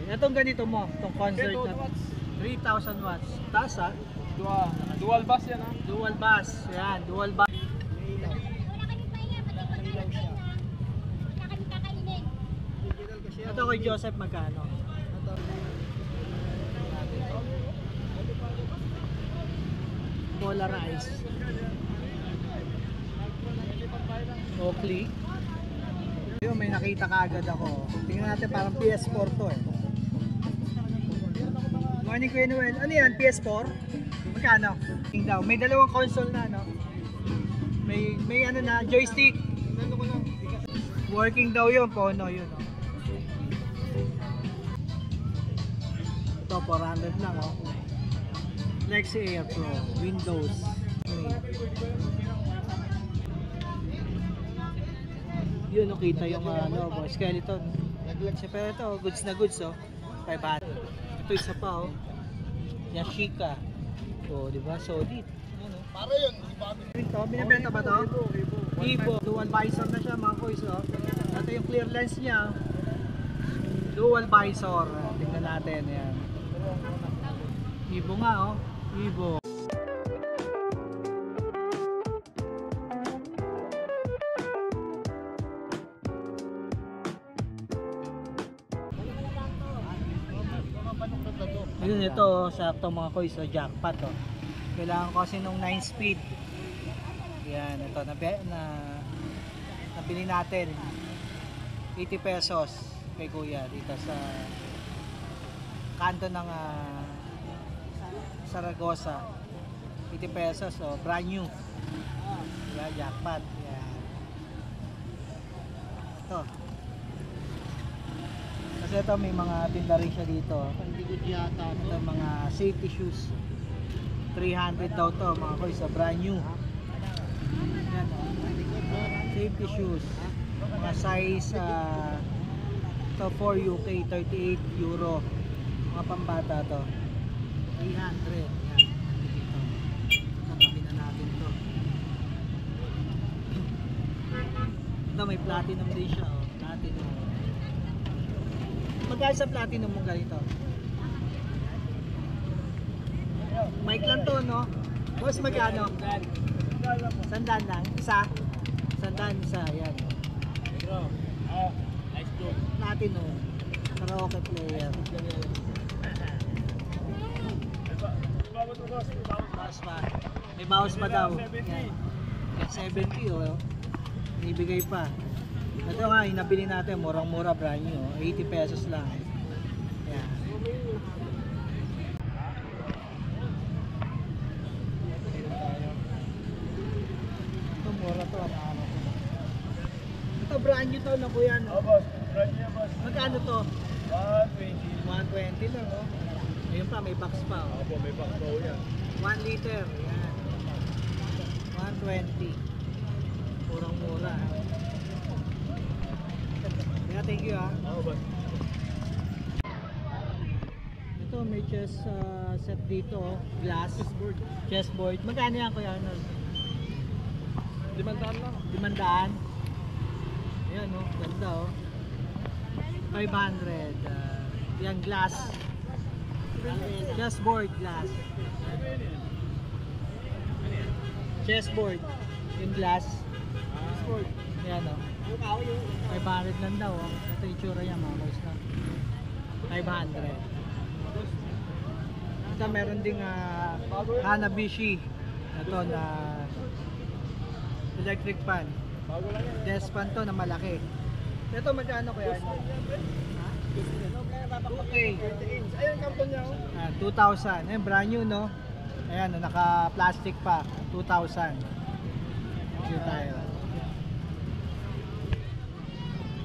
Itong ganito mo, itong concert na 3,000 watts. Taas ha? Dual bass yan ha? Dual bass. Yan, dual bass. Ito kay Joseph magkano? Polarized. Oakley. Yung may nakita kaagad ako. Tingnan natin parang PS4 to eh. Morning Kuya Noel. Ano yan? PS4? Magkano? Tingnan daw. May dalawang console na no? May ano na, joystick. Working daw yun. Pono yun. Oh. Ito 400 lang oh. Lexi Air Pro. Windows. Yun, nakita yung skeleton. Pero ito, goods na goods oh. 500. Ito isa pa oh. Yashica. Oh, di ba? Solid. Ano? Para yun, Ito, binibenta ba to? Evo. Dual visor na siya mga boys oh. Ito yung clear lens niya. Dual visor. Tingnan natin yan. Evo nga oh. Evo. Ayun ito, sakto mga koy sa jackpot oh. Kailangan ko kasi nung 9 speed. Yan, ito nabili natin 80 pesos kay kuya dito sa kanto ng Saragossa. 80 pesos oh, brand new. Yan, jackpot. Yan. Ito. Kasi ito may mga tinda rin siya dito. Ito mga safety shoes. 300 daw to mga koy sa brand new. Yan, safety shoes. Mga size to 4 UK 38 euro. Mga pambata to. 300. Yan. Dito. Tatabi na natin to. Ito may platinum din siya oh. Platinum. Magkano sa platinum mong ganito? Mic lang to, no? Boss, magkano? Sandaan lang? Isa? Sandaan isa, yan. Nice job. Platinum. Karaoke player. Bawas pa. May bawas pa daw. Yan. Yan 70 oh. Ibigay pa. Ito nga, yung nabili natin, murang-mura brand new, 80 pesos lang. Yan. Ito, mura to. Ito, brand new to, no kuya? No? Boss. Brand new, boss. Magkano to? 120. 120 lang, oh. Ayun pa, may box pa, oh. Opo, may backbow yan. 1 liter, yan. 120. Murang-mura. Thank you ha. Boss. Ito may chess set dito, oh. Glass. Chessboard. Magkano yan kuya Arnold? 500 lang. 500. Ayan oh, ganda oh. 500. Yan glass. Chessboard glass. Chessboard. Yung glass. Chessboard. Ayan oh. 500 lang daw oh. Ito yung tsura niya mga boys na. 500. Ito meron ding Hanabishi. Ito na electric fan. Desk fan to na malaki. Ito magkano kaya? Okay. Ayun, kanton niya oh. 2,000. Ayan, brand new no. Ayan, naka plastic pa. 2,000. Here tayo.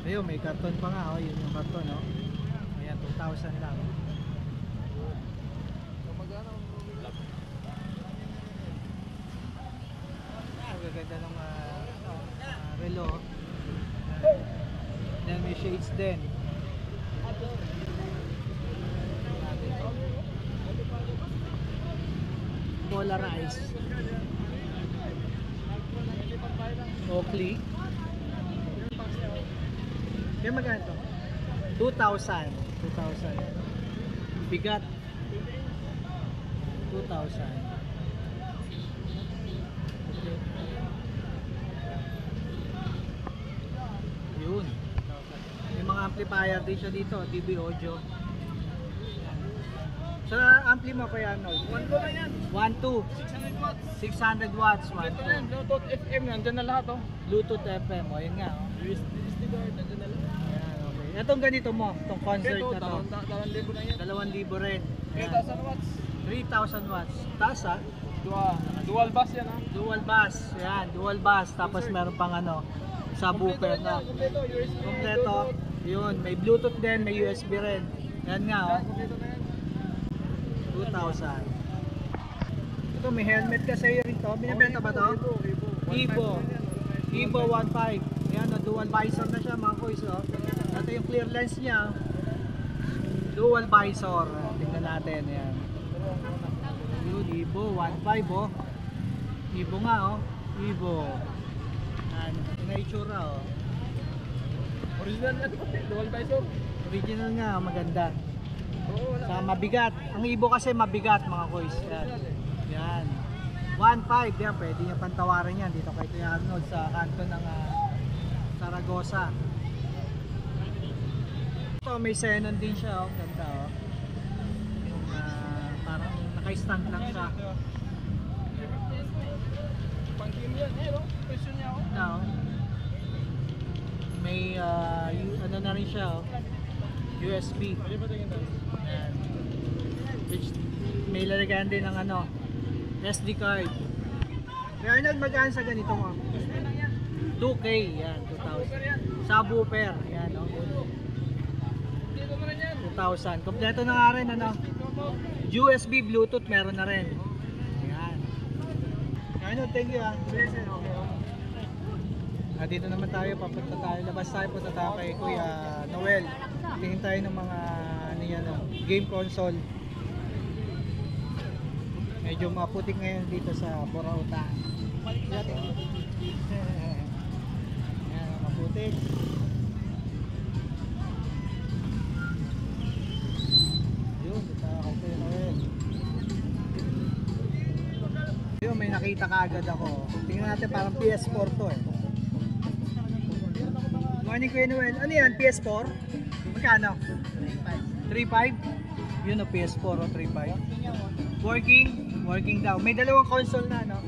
Ayun, may karton pa nga, oh, yun yung karton, no? Ayan, 2,000 lang. Ang gaganda ng relo. Then may shades din. Polarized. Oakley. Kaya magkano to? 2,000. 2,000. Bigat. 2,000. Yun. May mga amplifier din siya dito, DB audio. Sa ampli mo kaya ano? 1 lang yan. 1.2, 600 watts. 600 watts, Ito na yan, 1.2. Bluetooth FM, nandyan na lahat oh. Bluetooth FM, o yun nga. Oh. USB card, nandyan na lahat. Ayan, okay. Itong ganito mo, itong concert Ito, na to. 2,000 na yan. 2,000 rin. Ayan. 3,000 watts. 3,000 watts. Taas ha? Dual bass yan ha. Dual bass. Ayan, dual bass. Tapos meron pang ano, subwoofer na. Kompleto, USB. Kompleto. Yun, may Bluetooth din, may USB rin. Yan nga oh, Kompleto na yan. 2,000. Ito, may helmet kasi rito. Binibenta ba to? Evo. Evo 1.5. Ayan, oh, dual visor na siya mga kuys. Oh. Ito yung clear lens niya. Dual visor. Tingnan natin. Ayan. Yun, Evo 1.5 oh. Evo nga oh. Evo. Ayan, ito na itsura oh. Original yan. Dual visor. Original nga, maganda. Oo, wala. Sa mabigat. Ang Evo kasi mabigat mga kuys. Yan. Yan. 1.5 yan. Pwede niya pantawarin yan dito kay Kuya Arnold sa kanto ng Saragosa. Ito may Xenon din siya. Oh. Ganda oh. Yung parang naka-stand lang siya. Pang-team yan. Eh, no? Question niya ako. Now, may ano na rin siya oh. USB. Pwede ba tingin tayo? Ayan. Which may lalagyan din ng ano, SD card. Kaya Arnold, magkaan sa ganito mo? 2K, yan, 2,000. Subwoofer, yan, oh. Dito na rin yan. 2,000. Kompleto na nga rin, ano? USB, Bluetooth, meron na rin. Ayan. Arnold, thank you ah. Dito naman tayo, papunta tayo. Labas tayo, punta tayo kay Kuya Noel. Tingin tayo ng mga ano yan, game console. Medyo maputik ngayon dito sa Borauta. Ayan, maputik. Yun, dito ako kay Noel. Yun, may nakita kaagad ako. Tingnan natin, parang PS4 to eh. Morning Kuya Noel. Ano yan? PS4? Magkano? 3.5? Yun o, PS4 o 3.5. Working? Working daw. May dalawang console na, no?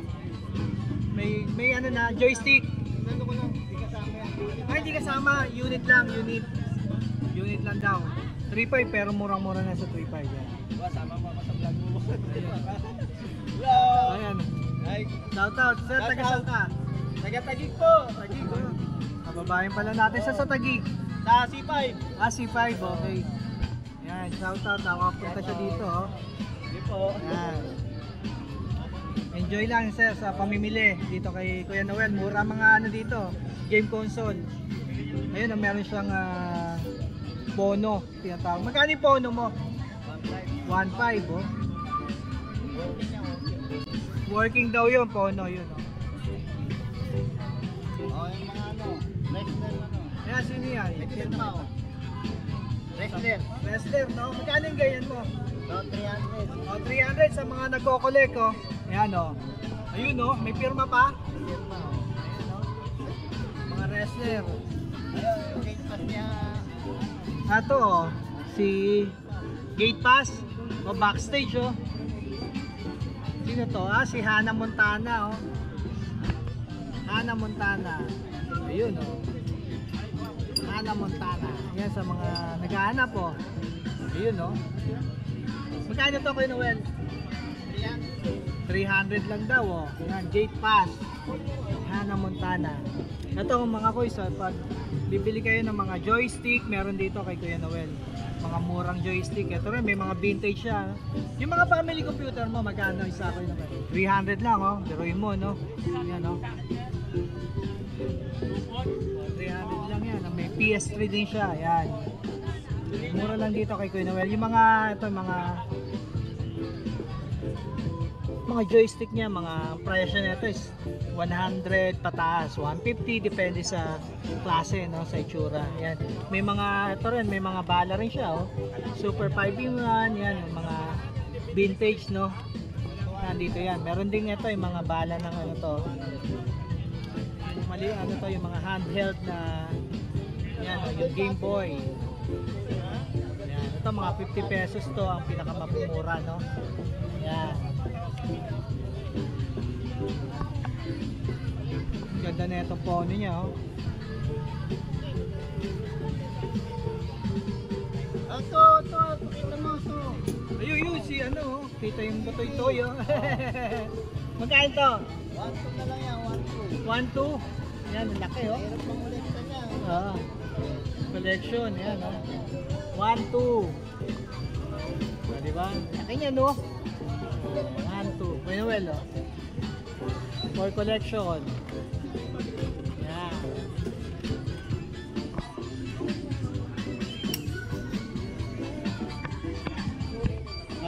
May ano na, joystick. Nando ko lang. Hindi kasama yan. Ay, hindi kasama. Unit lang, unit. Unit lang daw. 3.5 pero murang-mura na sa 3.5 yan. Diba, sama pa sa vlog mo. Hello! Ayan. Hi. Shout out. Sir, Shout taga saan out. ka? Taga-Tagig po. Tagig, oh. Kababayan pala natin sa Tagig. Sa C5. C5, okay. Yan, shout out. Nakapunta siya dito, oh. Hindi po. Yan. Enjoy lang sir sa pamimili dito kay Kuya Noel. Mura mga ano dito, game console. Ayun, meron siyang Pono, tinatawag. Magkano yung Pono mo? 1.5 oh. Working daw yun, Pono yun oh. Oh, yung mga ano, wrestler ano. Kaya sino yan? Wrestler. Wrestler, no? Magkano yung ganyan mo? So, 300. Oh, 300 sa mga nagko-collect oh. Ayan oh. Ayun oh, may pirma pa. Firma. Ayan oh. Mga wrestler. Ayun, gate pass niya. Ato oh, si Gate Pass o backstage oh. Sino to? Si Hannah Montana oh. Hannah Montana. Ayun oh. Hannah Montana. Yan sa mga naghahanap oh. Ayun oh. Magkano to kay Noel? 300 lang daw oh. Yan, Gate Pass. Hannah Montana. Ito mga kuys, pag bibili kayo ng mga joystick, meron dito kay Kuya Noel. Mga murang joystick. Ito rin, may mga vintage siya. Yung mga family computer mo, magkano isa ko naman? 300 lang oh. Biruin mo no. Yan oh. 300 lang yan. May PS3 din siya. Yan. Mura lang dito kay Kuya Noel. Yung mga, ito, mga Mga joystick niya, mga presyo nito is 100 pataas, 150 depende sa klase, no, sa itsura. Yan. May mga ito rin, may mga bala rin siya, oh. Super 5-in-1, yan, yung mga vintage, no. Nandito yan. Meron din ito yung mga bala ng ano to. Yung mali ano to, yung mga handheld na yan, oh, yung Game Boy. Yan. Ito mga 50 pesos to ang pinakamapumura, no. Yan. Ganda na itong pony niya, oh. Ito, pakita mo ito. Ayun, si ano, oh. Kita yung batoy-toy, oh. Magkain to? 1-2 na lang yan, 1-2. 1-2. Yan, ang laki, oh. Hirap pangulekta niya. Ah, collection, yan, oh. 1-2. Diba? Laki niya, no? 1-2. May Noel, oh. For collection. Yan.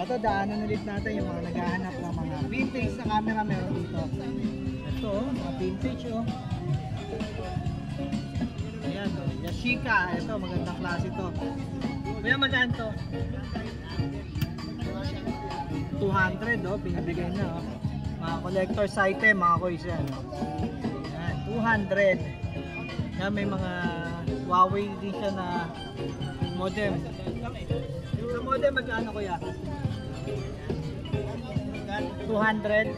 Ito, daanan ulit natin yung mga naghahanap ng mga vintage na camera meron dito. Ito, oh, mga vintage, oh. Ayan, oh. Yashica. Ito, magandang klase to. Kaya magkano to? 200, oh. Binibigay na, oh. Mga collector's item, mga koys yan. Ayan, 200. Yan, may mga Huawei din siya na modem. Sa modem, magkano kuya? 200.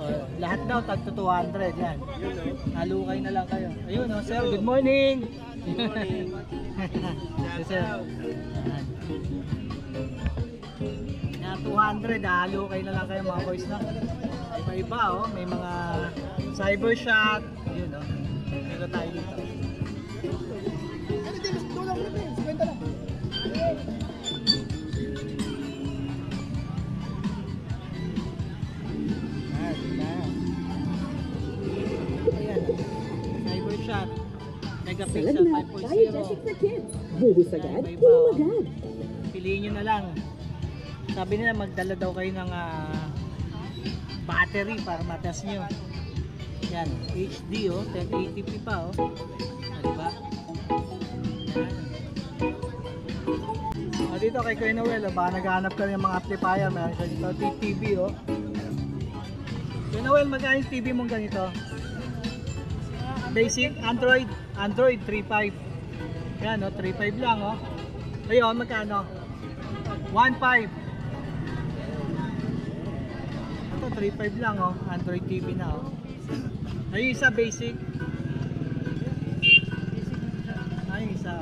Oh, lahat daw tag to 200 yan. Halukay na lang kayo. Ayun, oh, sir, good morning. Good morning. Yes, sir. Yan, 200, halukay na lang kayo mga boys na. Iba-iba, oh, may mga cyber shot. Ayun, oh. Meron tayo dito. Cybershot, megapixel 5.0. Buhos agad, kulong agad. Piliin nyo na lang. Sabi nila magdala daw kayo ng battery para matest nyo. Yan, HD, oh, 1080p pa, oh. Diba? Yan. Dito kay Kuya Noel, oh, baka naghahanap ka ng mga amplifier. Meron siya dito, TV, oh. Kuya Noel, magkano yung TV mong ganito? Basic, Android 3.5. Yan, oh, 3.5 lang, oh. Ayun, magkano? 1.5. Ito, 3.5 lang, oh. Android TV na, oh. Ayun, isa basic. Ayun, isa.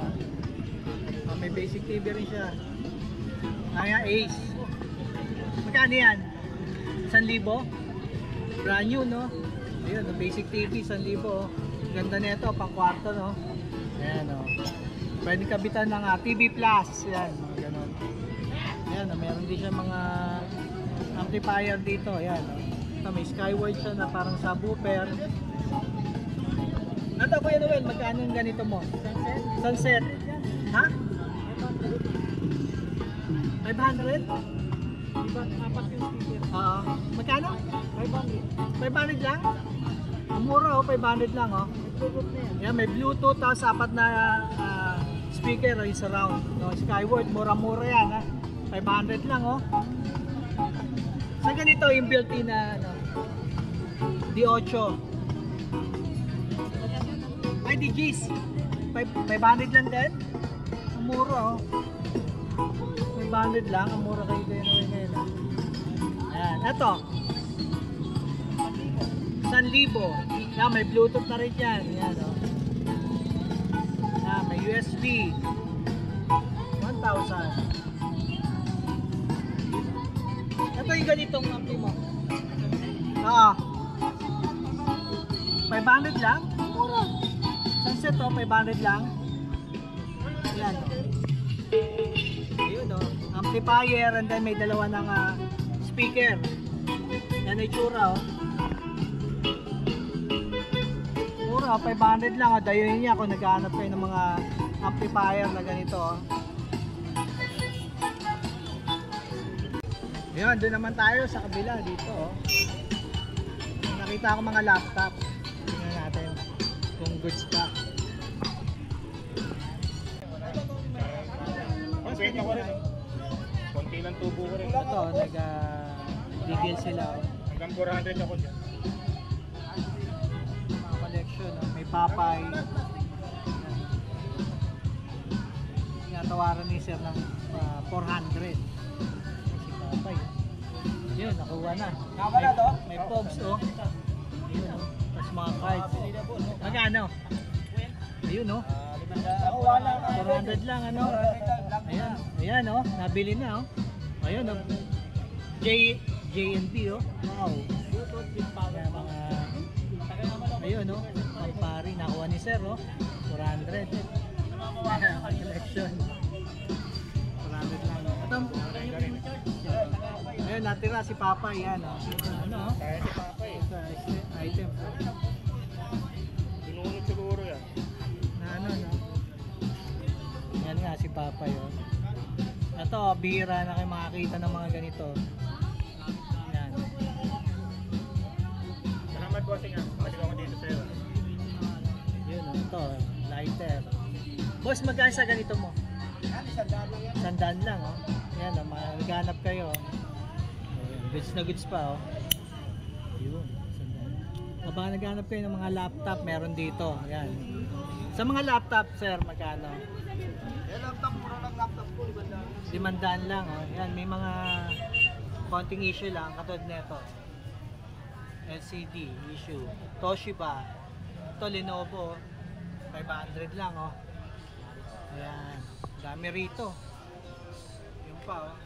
Oh, may basic TV rin siya. Ayun, Ace. Magkano yan? 1,000? Brand new, no? Ayun, no, basic TV, 1,000, oh. Ganda nito, pang kwarto, no? Ayan, oh. Pwede kabitan ng TV Plus. Yan, mga ganun. Ayan, oh, meron din siya mga amplifier dito. Ayan, oh. Ito, may Skyward siya na parang subwoofer. Ito, Kuya Noel, magkano yung ganito mo? Sunset? Ha? 500? Apat yung speaker. Oo. Magkano? 500. 500 lang? Ang mura, oh, 500 lang, oh. Yan, may Bluetooth, tapos apat na speaker, oh, surround. No, Skyward, mura-mura yan, ha. 500 lang, oh. Sa ganito, yung built-in na, ano, D8. Ay, DGs. 500 lang din. Ang mura, oh. 500 lang, ang mura kayo ngayon. Ayan, ito. 1,000. Yan, may Bluetooth na rin yan. Ayan, oh. Yan, may USB. 1,000. Ito yung ganitong ampli mo. Oo. 500 lang? Mura. Sunset, oh, 500 lang. Ayan. Ayun, oh. Amplifier, and then may dalawa ng speaker. Yan ay tsura, oh. Mura, 500 lang, oh. Dayunin niya kung naghahanap kayo ng mga amplifier na ganito, oh. Yun, doon naman tayo sa kabila dito. Oh. Nakita ko mga laptop. Tingnan natin kung goods pa. Kwenta ko rin. Konti ng tubo ko rin. Ito, nag-bigil sila. Oh. Hanggang 400 ako dyan. Mga collection, oh. May Papay. Tinatawaran ni Sir ng 400. Si Papay. Yun, nakuha na. May pogs, oh. Ayun, oh. Tapos mga cards. Magkano? Ayun, oh. 400 lang, ano? Ayan, ayan, oh. Nabili na, oh. Ayun, oh. JNB, oh. Wow. Ayan, mga... Ayun, oh. Pampari. Nakuha ni Sir, oh. 400. Collection. 400 lang. Ito, ayun, natira si Papa, yan, oh. Ano, oh. Kaya si Papa eh. Ito, item. Pinunod siguro yan. Na ano, no? Yan nga si Papa yun. Ito, bihira na kayo makakita ng mga ganito. Yan. Salamat bossing ah. Balik ako dito sa'yo. Yun, oh, ito, lighter. Boss, magkano sa ganito mo? Sandaan lang, oh. Yan, oh, maghanap kayo. Ayan, goods na goods pa, oh. Yun, sandaan. Kapag naghanap kayo ng mga laptop, meron dito. Yan. Sa mga laptop, sir, magkano? laptop, mura lang laptop ko, 500 lang, oh. Yan, may mga konting issue lang, katulad nito. LCD issue. Toshiba. Ito, Lenovo. 500 lang, oh. Ayan. Dami rito. Yung pa, oh.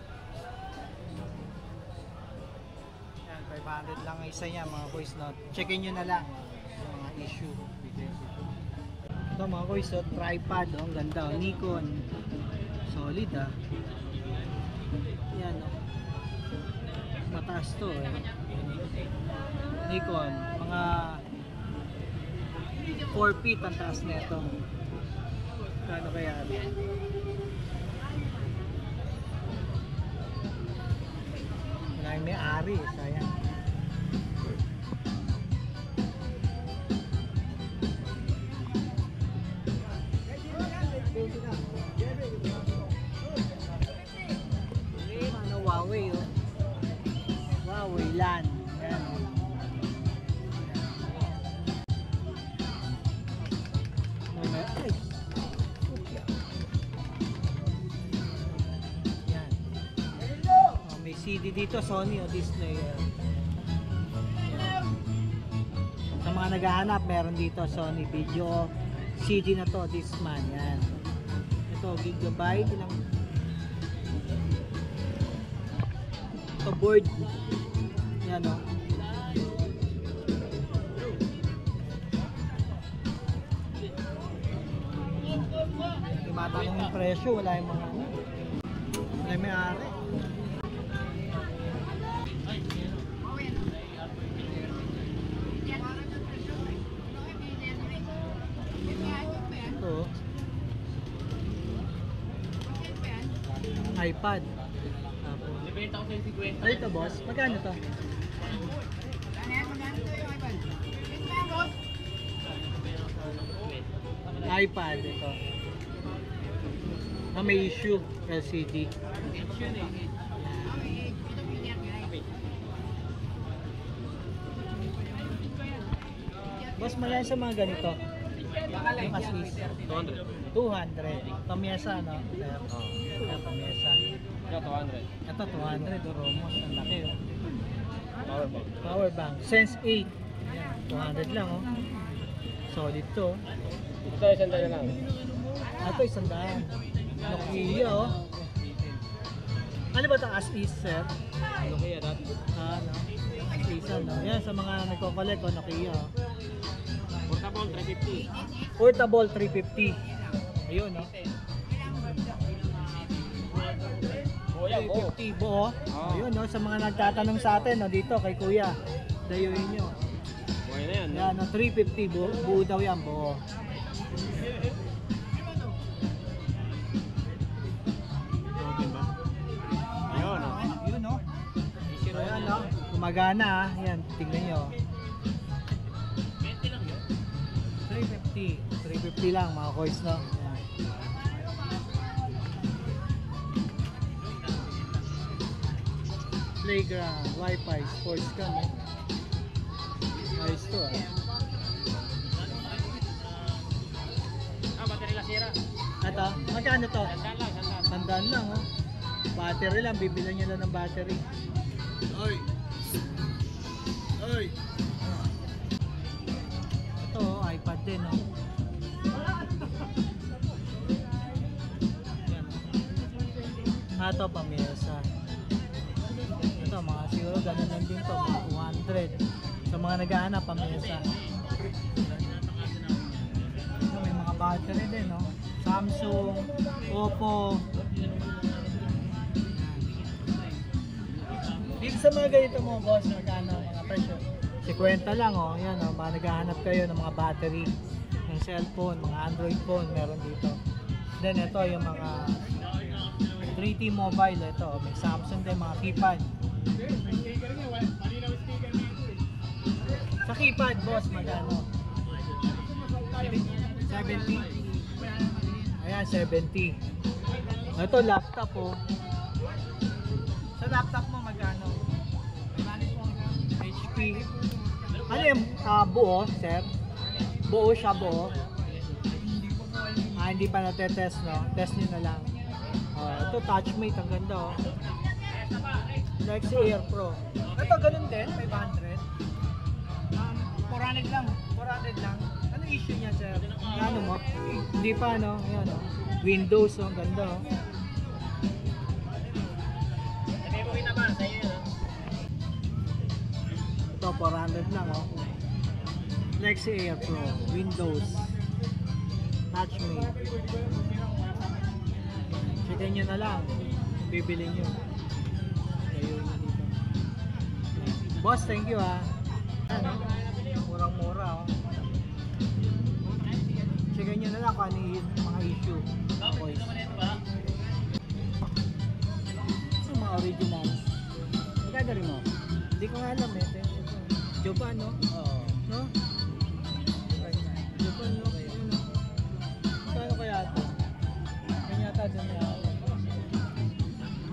Ayan, 500 lang ang isa niya, mga boys, no? Checkin nyo na lang yung mga issue. Ito, mga boys, oh, tripod, oh. Ang ganda, oh. Nikon. Solid, ah. Yan, oh. Mataas to, eh. Nikon, mga 4 feet ang taas nito. Kano kaya? Wala yung may-ari, sayang. Ano, Huawei, oh. Huawei LAN. Ayan, oh. Ay. Yan. Oh, may CD dito, Sony, oh, display. Yan. Sa mga naghahanap, meron dito Sony video CD na to, Discman. Yan. Ito, gigabyte ilang. Ito, board. Yan, oh. Matanong yung presyo, wala yung mga ano. Wala yung may-ari. Ito. iPad. Ano ito, boss? Magkano to? iPad ito. May issue LCD. Boss, magkano sa mga ganito? Yung Asus 200. Pamiyesa, no? Ayan, pamiyesa. Ito 200, Romos, ang laki, oh. Power bank. Sense 8. Ayan, 200 lang, oh. Solid to. Ito, sandali lang. Ito, 100. Nokia, oh. Ano ba ito? As is, sir? Nokia dati. Ano? As is, ano? Yan, sa mga nagko-collect, oh, Nokia, oh. Portable 350. Portable 350. Ayun, oh. Kuya, go. 350 buo. Ayun, no, sa mga nagtatanong sa atin, no, dito kay Kuya. Dayuin nyo. Kuya na yan. Yan, no, 350 buo, buo daw yan, buo. Ayun, oh. Yun, no. gumagana. Yan, tingnan nyo. 350. 350 lang mga kois, no? Yan. Playground, wifi, sports cam. Ayos to ah. Battery la sira. Ito, magkano to? Sandaan. Tandaan lang oh. Battery lang, bibilan nyo lang ng battery. Oy! Oy! Ito oh, iPad din oh. Yan oh. Ito pamesa. Ito mga siguro ganun lang din to, mga 200. Sa mga naghahanap pamesa. Ito may mga battery din no. Samsung, Oppo. Dito sa mga ganito mo boss, magkano mga presyo? 50 lang oh, yan oh, mga naghahanap kayo ng mga battery ng cellphone, mga Android phone, meron dito. Then ito yung mga 3T mobile, ito may Samsung din, mga keypad. Sa keypad boss, magkano? 70. Ayan, 70. Ito laptop oh. Sa laptop mo magkano? HP. Ano yung buo, sir? Buo siya, buo? Hindi pa natetest, no? Test nyo na lang. Ito, TouchMate, ang ganda, oh. Lexi Air Pro. Ito, ganun din, 500. 400 lang. 400 lang. Ano issue niya, sir? Ano mo? Hindi pa, no? Yan, oh. Windows, oh. Ang ganda, oh. Sabi naman sa iyo. Ito, 400 lang, oh. Lexi Air Pro, Windows, TouchMate. Checkin nyo na lang, bibili nyo. Kayo nyo dito. Boss, thank you ha. Ano? Murang-mura, oh. Checkin nyo na lang kung ano yung mga issue. Boys. Ito mga originals. Magkagaling mo? Hindi ko nga alam eh. Japan, no? Oo. No? Japan, no? Ano? Kano kaya ito? Kanya ata dun na.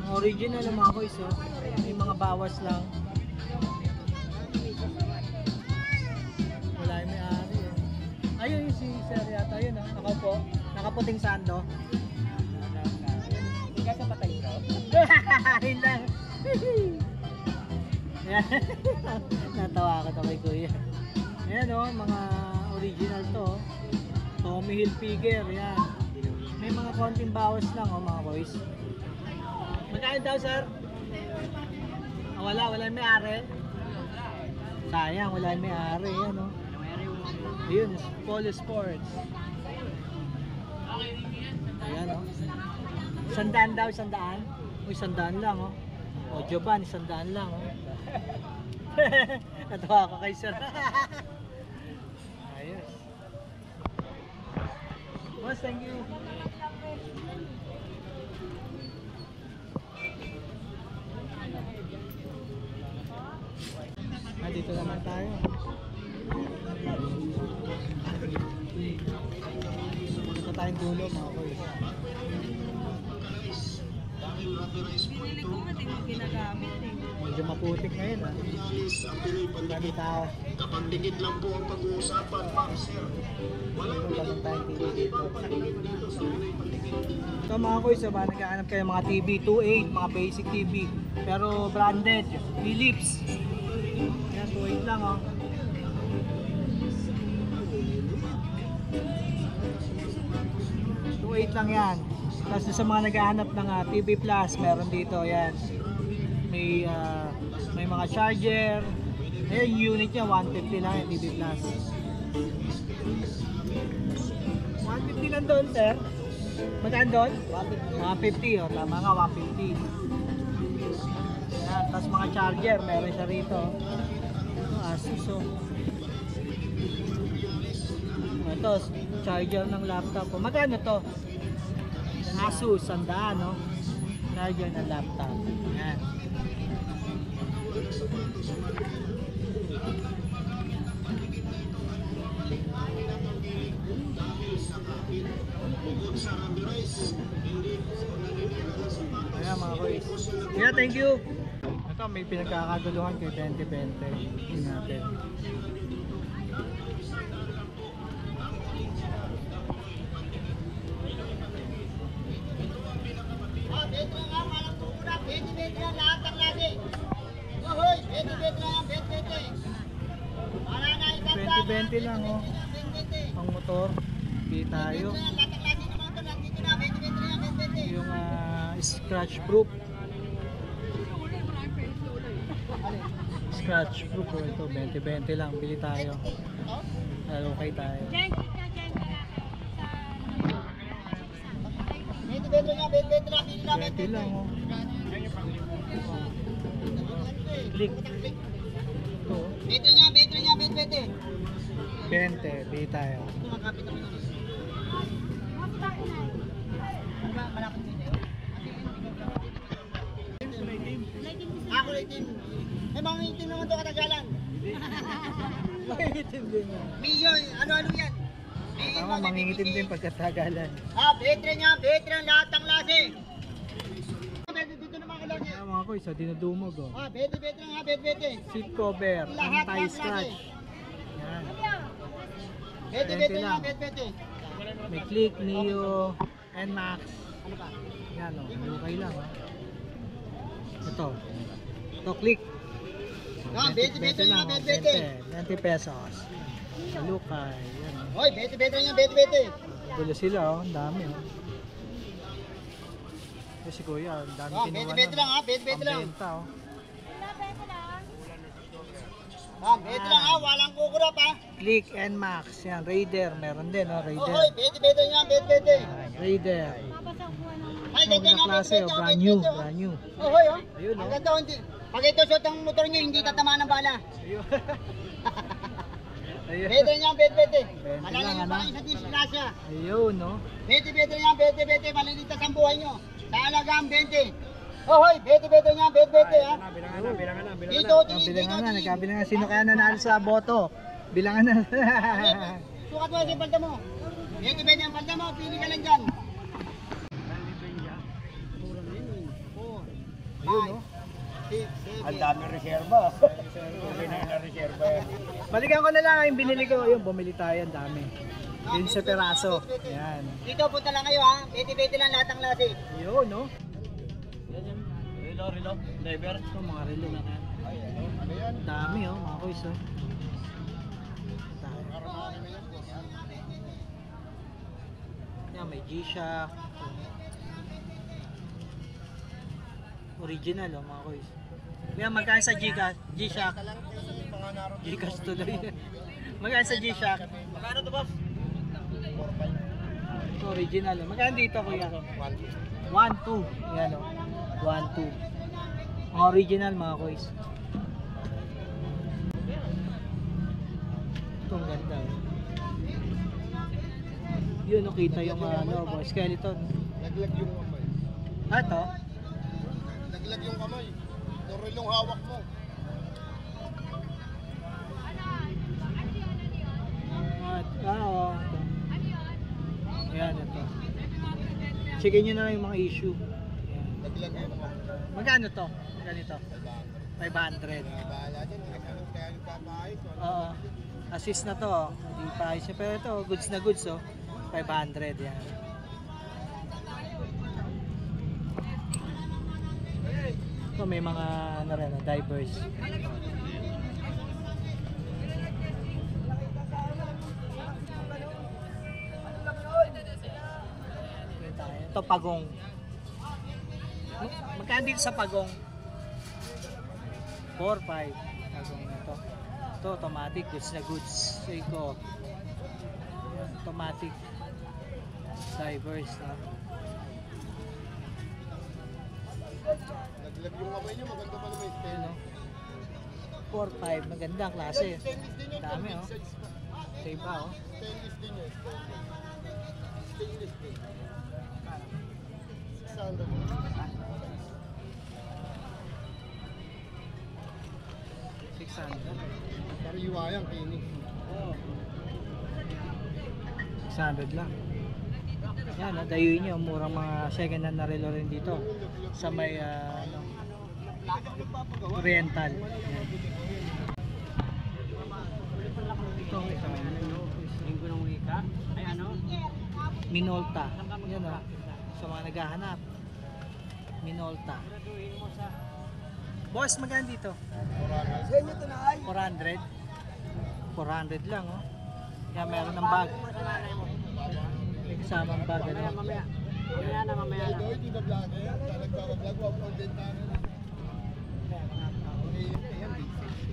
Mga original ng mga boys, oh. May mga bawas lang. Wala yung may-ari, eh. Ayun yung si Sir yata, yun, oh. Nakaupo. Nakaputing sando. Hindi ka sa patay ko. Ayun lang. Natawa ako to kay Kuya. Ayan o, mga original to. Tommy Hilfiger, yan. May mga konting bawas lang o mga boys. Magkano daw sir? Wala yung may-ari. Sayang, wala yung may-ari. Yan o. Ayun, Polo Sports. Ayan o. 100 daw, 100. Uy, 100 lang o. O, Japan, 100 lang o. Natawa ako kay sir. Ayos. Boss, thank you. Dito naman tayo. Dito tayong dulo mga boy. Binili ko nga, tingnan ginagamit eh. Medyo maputik ngayon ah. Dami tao. Kapag dikit lang po ang pag-uusapan, ma'am sir. Walang Walang tayong TV dito. paligid dito sa Pinoy Paligid. Ito mga koy, so ba naghahanap kayo mga TV 2.8, mga basic TV. Pero branded, Philips. Yan, 2.8 lang oh. Lang yan. Tapos sa mga naghahanap ng TV Plus, meron dito yan. May mga charger. Ayun, yung unit niya 150 lang yung TV Plus. 150 lang doon, sir. Magkano doon? 150, oh, tama nga, 150. Yan, tapos mga charger, meron siya rito. Ito, Asus, oh. Ito, charger ng laptop. Oh. Magkano to? Asus, 100, no? Charger ng laptop. Yan. Ayan mga boys. Yeah, thank you. Ito may pinagkakaguluhan kay 2020. Hindi natin. $20 lang oh. Ang motor. Hindi tayo. Yung scratch proof. Scratch proof oh, ito. 20 lang. Bili tayo. Okay tayo. 20 lang oh. Click. Ito oh. 20, bili tayo. Ako na itim. Eh, mga itim naman ito katagalan. Mangingitim din yan. Milyon, ano-ano yan. Tama, mangingitim din pagkatagalan. Betre lahat ng lase. Dito naman ka lang. Kaya mga koy, sa dinudumog oh. Betre nga, betre. Seat cover, Lahat ng anti-scratch. Yan. Betre lang. nga, betre. May Click, Neo, NMAX. Yan o, okay lang o. Ito. Ito, Click. Betre nga, lang, betre. 20 pesos. Salukay. Yan o. Hoy, betre nga, betre. Gulo sila o, ang dami o. Ito si Kuya, ang dami kinuha Betre lang ha, betre lang. Pambenta o. Betre lang ha, walang kukurap ha. Click, NMAX. Yan, Raider. Meron din o, Raider. Hoy, betre nga, betre. Raider. Ay, Ito, ganda nga, na klase o, betre. brand new. Brand new. Hoy, oh. Ayun o. Ang ganda, hindi. Pag ito shot ang motor nyo, hindi tatamaan ng bala. Ayun. Ayun. Betre nga, betre. lang, Malalayo ano? pa kayo sa disgrasya. Ayun no. Betre nga, betre. Maliligtas ang buhay nyo. Sa halagang 20. Hoy, betre nga, betre ha. Bilangan na. Dito, Bilangan na, nagkabilangan na. Sino kaya nanalo sa boto? Bilangan na. Sukat mo sa palda mo. Betre ang palda mo, pili ka lang dyan. Ayun no. Ang daming reserva. Okay na yung reserva yan. Balikan ko na lang yung binili ko. Ayun, bumili tayo. Ang dami. 15 peraso. Ayan. Dito, punta lang kayo ha. Betre lang lahat ng lasi. Ayun no. Relo. Driver. Ito mga relo na yan. Ang dami oh, mga kuys oh. Yan, may G-Shock. Original oh, mga kuys. Yan, magkano sa G-Shock? G-Cash tuloy. Magkano sa G-Shock? Magkano to, boss? Ito, original oh. Magkano dito kuya? 1, 2. Yan oh. 1, 2. Mga original mga kuys. Ito ang ganda oh. Yun oh, kita yung skeleton. Naglag yung kamay. Ito? Naglag yung kamay. Norel yung hawak mo. Oo. Ayan, ito. Checkin nyo na lang yung mga issue. Ayan. Naglag yung kamay. Magkano to? Ganito? 500. Bahala dyan. Kaya nagpapaayos. Oo. Assist na to. Oh. Hindi pa ayos niya. Pero ito, goods na goods oh. 500 yan. Ito may mga ano rin, divers. Ito pagong. Magkano dito sa pagong? 4-5. Pagong na to. Ito automatic, goods na goods. Seiko. Automatic divers na. Naglag yung kamay niyo. Maganda pa naman yung Ayun, style. no? 4-5, magandang klase. Stainless din yun. Dami oh. Size pa. Save pa oh. Stainless din yun. Stainless din. 600. Pero iwayang, kinis. 600 lang. Yan, dayuin nyo, murang mga second hand na relo rin dito sa may Oriental. Yan. Ito, Linggo ng wika. Ay ano? Minolta. Yan o, sa mga naghahanap. Minolta. Boss, magkano dito? 400. 400 lang oh. Yan, meron ng bag. May kasamang bag ano. Mamaya na. Hindi na vlogger. Nagbablog, wag pang benta na.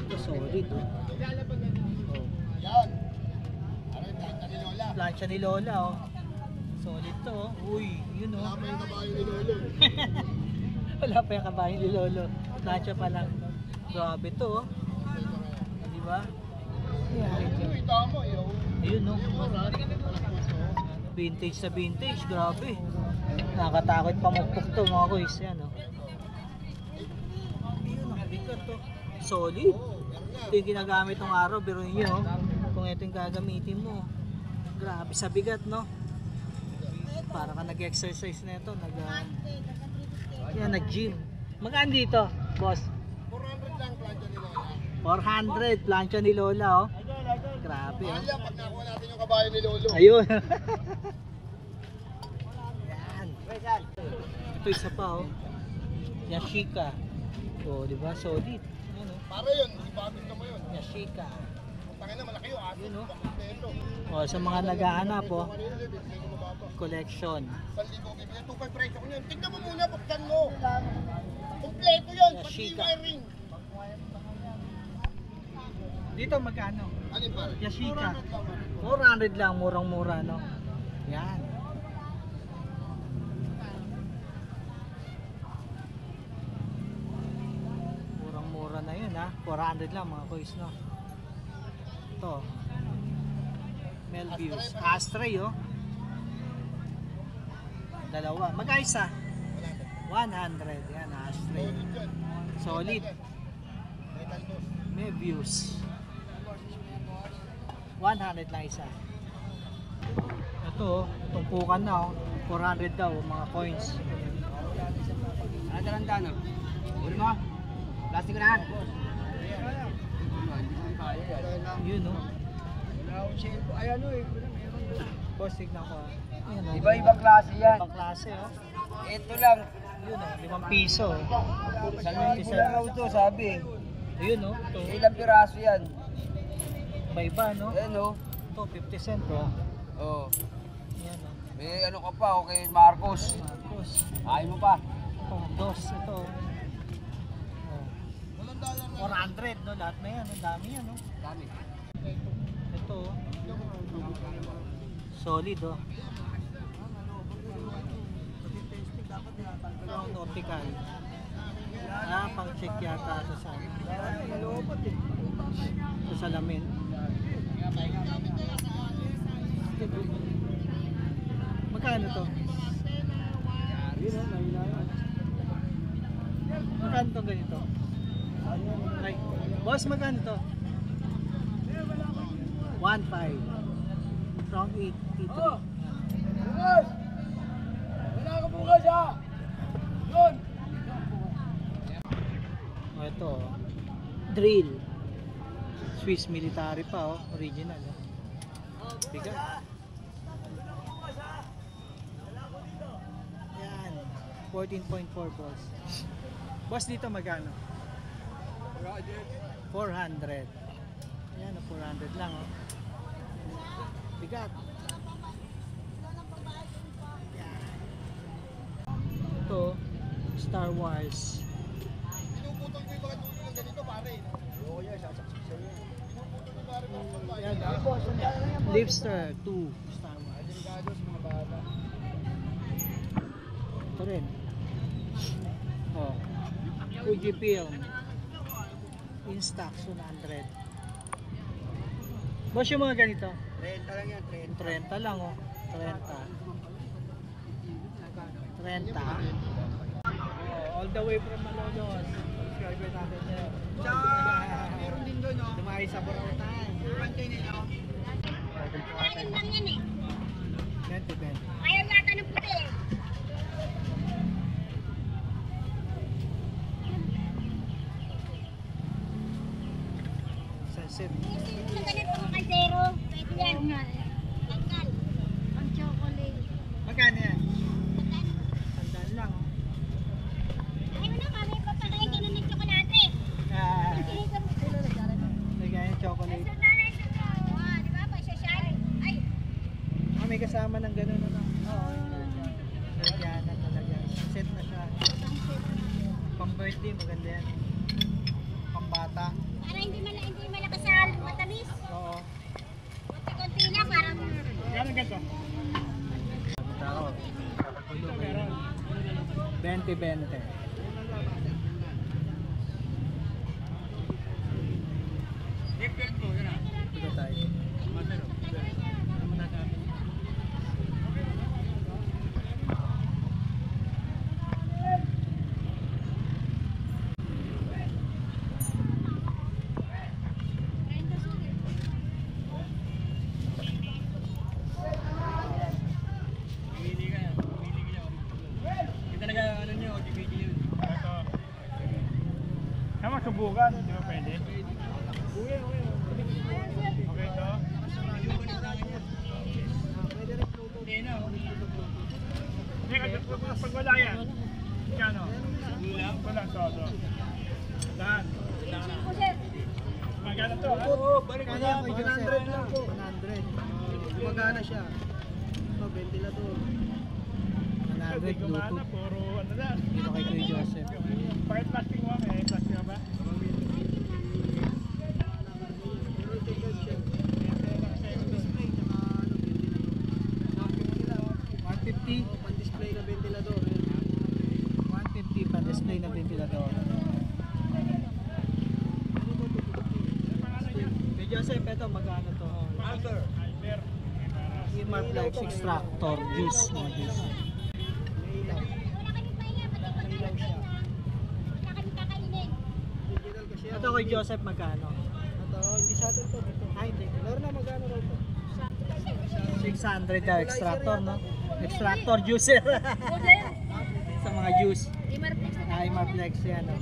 Ito solid oh. Yan. Aray, tata ni Lola. Plancha ni Lola oh. Solid to oh. Uy, yun oh. Wala pa yung kabayo ni Lolo. Wala pa yung kabayo ni Lolo. Plancha pa lang. Grabe to oh. Di ba? Uy, tama yun. Ayun no. Vintage sa vintage, grabe. Nakakatakot pamukpok to mga kuys. Yan oh. Ayun, nakabigat to. Solid. Ito yung ginagamit ng araw, biruin nyo. Kung ito yung gagamitin mo. Grabe sa bigat no. Para ka nag-exercise na ito. Nag-gym. Magkano dito, boss? 400 lang plancha ni Lola. 400, plancha ni Lola oh. Grabe oh. Mahal yan pag nakuha natin yung kabayo ni Lolo. Ayun. Yan. Ito isa pa oh. Yashica. Oh, di ba? Solid. Yan oh. Para yun, ibabit na mo yun. Yashica. Tangin na, malaki yun. Yun oh. Ito. Oh, sa mga naghahanap oh. Kanina, ito mababa. Collection. 1,000 bibigyan. 2.5 presyo ko yun. Tignan mo muna, buksan mo. Kompleto yun, pati Yashica. wiring. Dito magkano? Ano yung pare? Yashica. 400 400 lang. lang, murang-mura no. Yan. Murang-mura na yun ha. 400 lang mga kuys no. Ito. Melviews. Astray oh. Dalawa. Mag-isa. 100. Yan, Astray. Solid. May views. 100 lang isa. Ito, tumpukan na oh. 400 daw mga coins. Ano tarantano? Uli mo? Plastic ko na. Yun oh. Ay ano eh. Boss, tignan ko ah. Ayan, oh. Iba-ibang klase yan. Ibang klase oh. Ito lang. Yun oh, 5 piso. Salmon ko lang raw ito, sabi. Ayun oh. Ito, Ilang piraso yan? iba-iba no. Ayan o. Ito, 50 cent oh. Oh. Yan oh. May ano ka pa, okay, Marcos. Marcos. Ayaw mo pa. Ito, dos. Ito oh. 400 no, lahat na yan. Ang dami yan oh. Dami. Ito oh. Solid oh. Nautical. Ah, pang check yata ito sa sa salamin. Magkano to? Magkano to ganito? Ay, boss, magkano to? 1.5 from 83. Wala ka bukas ha! Yun! Oh, ito oh. Drill. Swiss military pa oh, original oh. Bigat. Yan. 14.4 boss. Boss dito magkano? 400. Yan, 400 lang oh. Bigat. Yan. Ito, Star Wars. Pinuputol ko yung mga dulo ng ganito pare. Oo yan, sasaksik sa'yo. Pinuputol ko pare mga pare. Yan ah. Lipster 2 Star Wars. Delicados, mga bata. Ito rin. Oh. Fujifilm. Instax 100. Boss, yung mga ganito? 30 lang yan, 30 lang oh. 30. Oh, all the way from Malolos. subscriber natin siya. Tsaka, meron din doon, no? Dumayo sa Boracay. Pantay nila, no? Kain lang yan eh. 20. Ayaw yata ng puti eh. Sunset. Sa ganitong kaldero, pwede yan. Tanggal. Ang chocolate. Magkano yan? Sandaan lang. Ayaw na, mami, papakain ka na ng tsokolate. Ah, Sino lagyan yung chocolate. Di ba? Pasyasyan. Ay, May kasama ng gano'n ano. Oo. Lagyan na talaga. Set na siya. Pang birthday, maganda yan. Pang bata. para hindi malakas sa matamis. Oo. Konti-konti lang, parang... Yan ang ganito. Tao. 20-20. Ito tayo. Tama, subukan. Di ba pwede? Okay, ito. Hindi, kasi pag wala yan. Kano? Walang todo. Saan? Magkano to? Balik na po, 100 lang po. 100. Gumagana siya. Ito, ventilador. 100 Gumana, Bluetooth. puro ano na. Dito kay Kuya Joseph. Bakit plastic mo? May plastic ka ba? Pan-display na ventilador. 150 pan-display na ventilador. Kuya Joseph, ito magkano to? Alter. Marplex extractor juice mga juice. Wala kami pahinga, pati pagkain na. Wala kami kakainin. Ito kay Joseph magkano? Ito, hindi sa atin to. Ay, hindi. Laro na magkano raw to? 600 daw extractor, no? Extractor juicer. Sa mga juice. Imarflex na Ay, Marplex yan. Oh.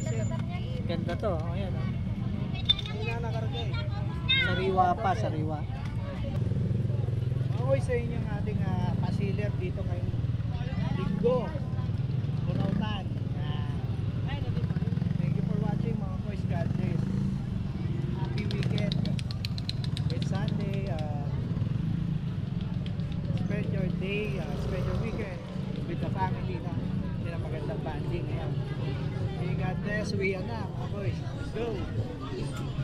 Ganda to. Oh, yan. Oh. Sariwa pa, sariwa. Okay sa inyo ang ating pasilip dito ngayong linggo. Burautan. Thank you for watching mga boys. God bless. Happy weekend. It's Sunday. Spend your day, spend your weekend with the family na. Yan ang magandang banding ngayon. Okay, God bless. Uwi na mga boys. Let's go.